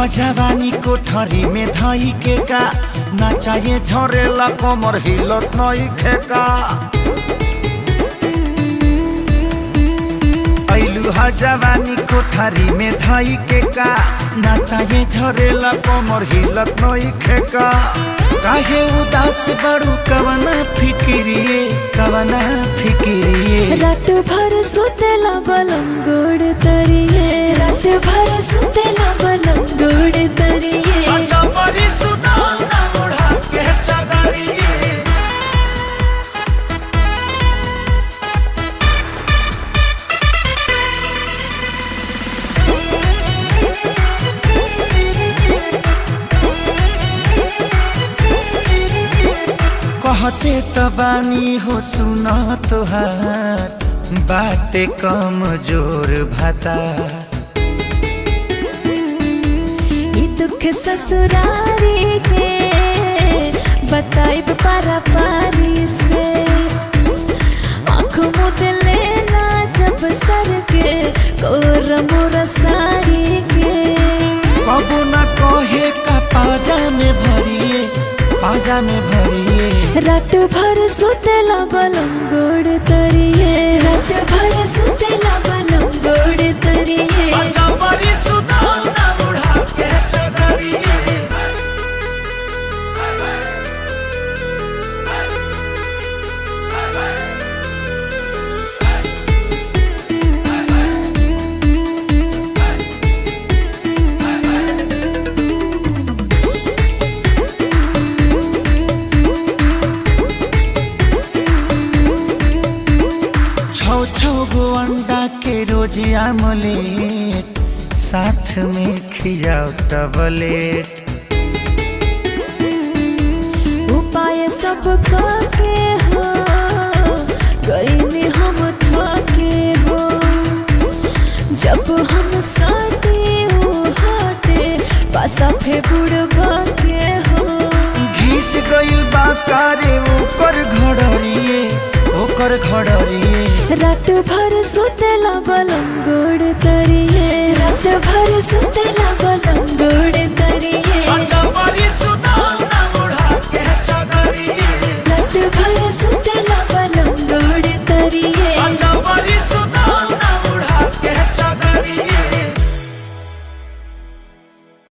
जवानी कोठरी में धाई के का नाचाए झरेला कमर हिलत नई खेका। ऐलुहा जवानी कोठरी में धाई के का नाचाए झरेला कमर हिलत नई खेका। काहे उदास बड़ू कवना फिकिरिए रात भर सुतेला बलम गोड़ तरिए रात भर सुतेला बलम गोड़ तरिए। कहते तबानी हो सुना तोहार बाटे कम जोर भाता। ई दुख ससुरारी के बताइब पारा पारी से। आँख मुद लेला जब सर के कोर मोरा साड़ी के। कबो न कहे का पाजा में भरिए रात भर सुतेला बलम गोड़ तरिए रात भर सुतेला बलम गोड़ तरिए। छो गो अंडा के रोज आमलेट साथ में खियाओ टबलेट। उपाय सब के हो गईनी हम थके हो। जब हम साटे हटे पासा फेबुड़ के हो। घिस गइल बा कारे ओकर घड़रिए रात भर सुतेला बलम गोड़ तरिए